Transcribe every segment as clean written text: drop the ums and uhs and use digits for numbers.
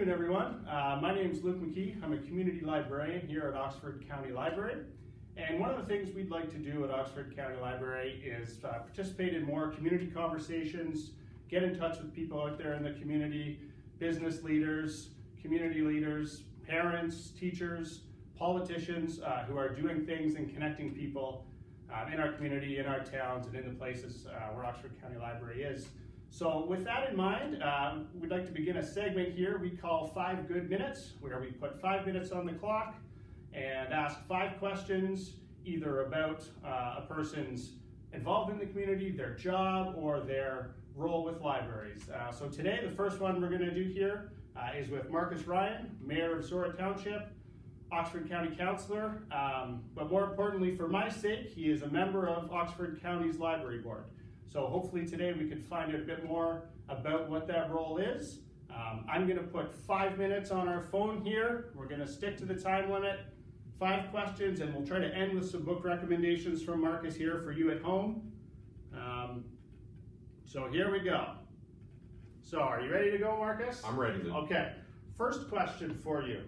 afternoon, everyone. My name is Luke McKee. I'm a community librarian here at Oxford County Library. And one of the things we'd like to do at Oxford County Library is participate in more community conversations, get in touch with people out there in the community, business leaders, community leaders, parents, teachers, politicians who are doing things and connecting people in our community, in our towns, and in the places where Oxford County Library is. So with that in mind, we'd like to begin a segment here we call 5 Good Minutes, where we put 5 minutes on the clock and ask 5 questions, either about a person's involvement in the community, their job, or their role with libraries. So today, the first one we're going to do here is with Marcus Ryan, Mayor of Zorra Township, Oxford County Councillor, but more importantly for my sake, he is a member of Oxford County's Library Board. So hopefully today we can find out a bit more about what that role is. I'm going to put 5 minutes on our phone here. We're going to stick to the time limit, 5 questions, and we'll try to end with some book recommendations from Marcus here for you at home. So here we go. So are you ready to go, Marcus? I'm ready to. Okay, first question for you.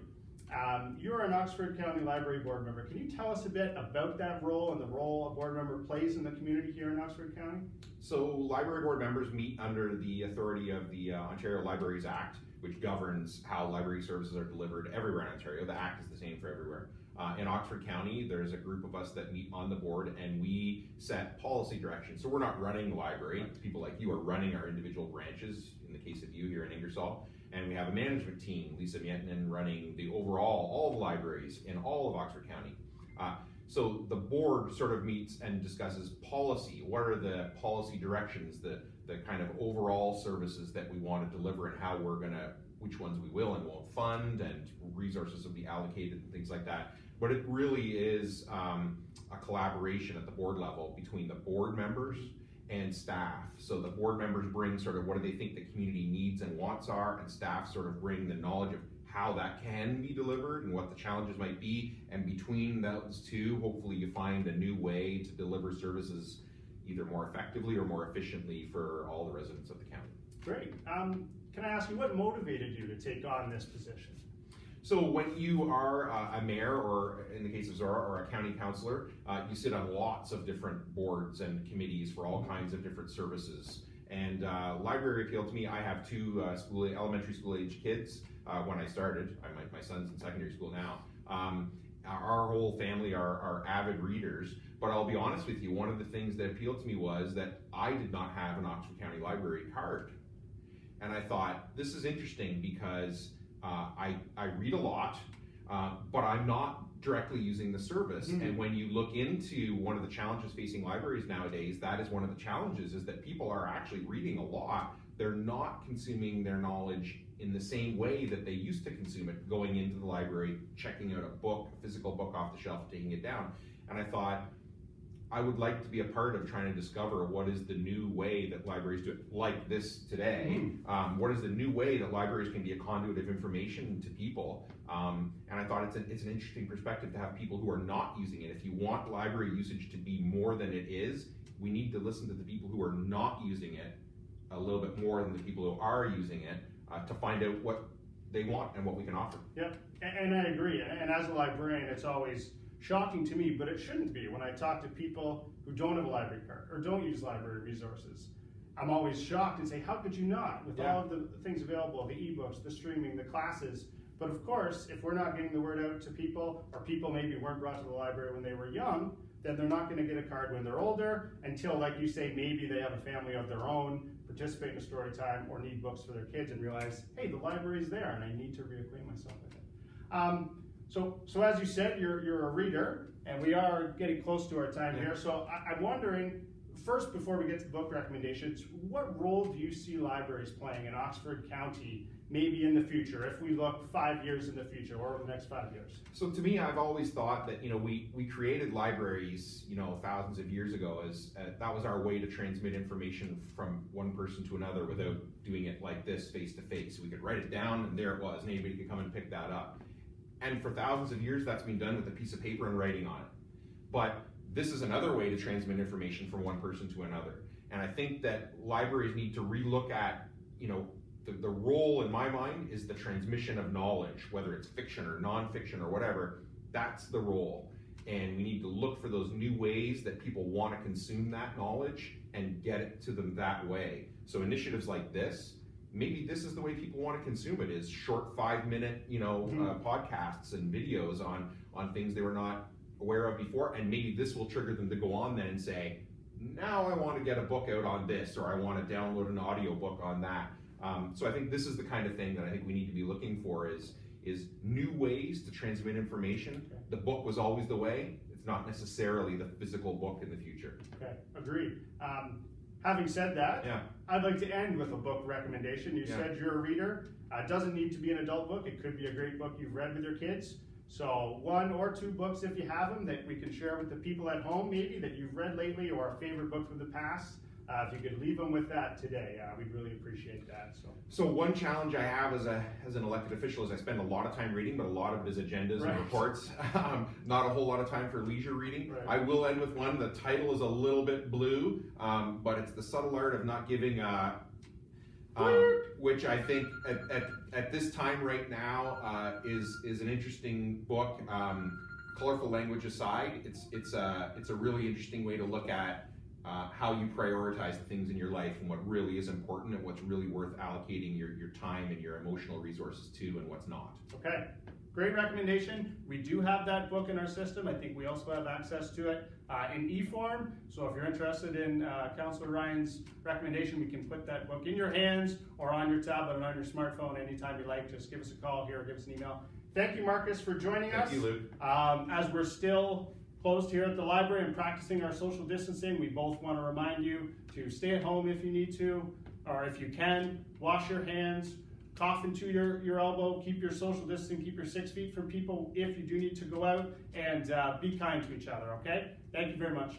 You're an Oxford County Library Board member. Can you tell us a bit about that role and the role a board member plays in the community here in Oxford County? So library board members meet under the authority of the Ontario Libraries Act, which governs how library services are delivered everywhere in Ontario. The Act is the same for everywhere. In Oxford County, there's a group of us that meet on the board and we set policy direction. So we're not running the library. People like you are running our individual branches, in the case of you here in Ingersoll. And we have a management team, Lisa Mietinen, running the overall, all the libraries in all of Oxford County. So the board sort of meets and discusses policy. What are the policy directions, the kind of overall services that we want to deliver and how we're gonna, which ones we will and won't fund, and resources will be allocated and things like that. But it really is a collaboration at the board level between the board members and staff. So the board members bring sort of what do they think the community needs and wants are, and staff sort of bring the knowledge of how that can be delivered and what the challenges might be. And between those two, hopefully you find a new way to deliver services either more effectively or more efficiently for all the residents of the county. Great. Can I ask you, what motivated you to take on this position? So when you are a mayor, or in the case of Zorra, or a county councillor, you sit on lots of different boards and committees for all kinds of different services. And library appealed to me. I have 2 elementary school age kids. When I started, my son's in secondary school now. Our whole family are avid readers, but I'll be honest with you, one of the things that appealed to me was that I did not have an Oxford County Library card. And I thought, this is interesting because I read a lot, but I'm not directly using the service. Mm-hmm. And when you look into one of the challenges facing libraries nowadays, that is one of the challenges, is that people are actually reading a lot. They're not consuming their knowledge in the same way that they used to consume it, going into the library, checking out a book, a physical book off the shelf, taking it down. And I thought, I would like to be a part of trying to discover what is the new way that libraries do it, like this today. Mm-hmm. What is the new way that libraries can be a conduit of information to people? And I thought it's an interesting perspective to have people who are not using it. If you want library usage to be more than it is, we need to listen to the people who are not using it a little bit more than the people who are using it to find out what they want and what we can offer. Yep, and I agree. And as a librarian, it's always shocking to me, but it shouldn't be. When I talk to people who don't have a library card or don't use library resources, I'm always shocked and say, how could you not? With all of the things available, the ebooks, the streaming, the classes. But of course, if we're not getting the word out to people, or people maybe weren't brought to the library when they were young, then they're not going to get a card when they're older until, like you say, maybe they have a family of their own, participate in a story time, or need books for their kids and realize, hey, the library's there and I need to reacquaint myself with it. So as you said, you're a reader, and we are getting close to our time here. So I'm wondering, first, before we get to book recommendations, what role do you see libraries playing in Oxford County, maybe in the future, if we look 5 years in the future, or over the next 5 years? So to me, I've always thought that, we created libraries, thousands of years ago as that was our way to transmit information from one person to another without doing it like this, face to face. We could write it down and there it was, and anybody could come and pick that up. And for thousands of years, that's been done with a piece of paper and writing on it. But this is another way to transmit information from one person to another. And I think that libraries need to relook at, the role in my mind is the transmission of knowledge, whether it's fiction or nonfiction or whatever. That's the role. And we need to look for those new ways that people want to consume that knowledge and get it to them that way. So initiatives like this, maybe this is the way people want to consume it, is short 5-minute, podcasts and videos on things they were not aware of before. And maybe this will trigger them to go on then and say, now I want to get a book out on this, or I want to download an audiobook on that. So I think this is the kind of thing that I think we need to be looking for is new ways to transmit information. Okay. The book was always the way. It's not necessarily the physical book in the future. Okay, agreed. Having said that, Yeah. I'd like to end with a book recommendation. You said you're a reader. It doesn't need to be an adult book. It could be a great book you've read with your kids. So 1 or 2 books, if you have them, that we can share with the people at home, maybe, that you've read lately, or a favorite book from the past. If you could leave them with that today, we'd really appreciate that. So one challenge I have as an elected official is I spend a lot of time reading, but a lot of it is agendas and reports. Not a whole lot of time for leisure reading. Right. I will end with one. The title is a little bit blue, but it's The Subtle Art of Not Giving which I think at this time right now is an interesting book. Colorful language aside, it's a really interesting way to look at how you prioritize the things in your life and what really is important and what's really worth allocating your time and your emotional resources to and what's not. Okay, great recommendation. We do have that book in our system. I think we also have access to it in e-form. So if you're interested in Councillor Ryan's recommendation, we can put that book in your hands or on your tablet and on your smartphone anytime you like. Just give us a call here or give us an email. Thank you, Marcus, for joining us. Thank you, Luke. As we're still closed here at the library and practicing our social distancing, we both want to remind you to stay at home if you need to, or if you can, wash your hands, cough into your elbow, keep your social distancing, keep your 6 feet from people if you do need to go out, and be kind to each other, okay? Thank you very much.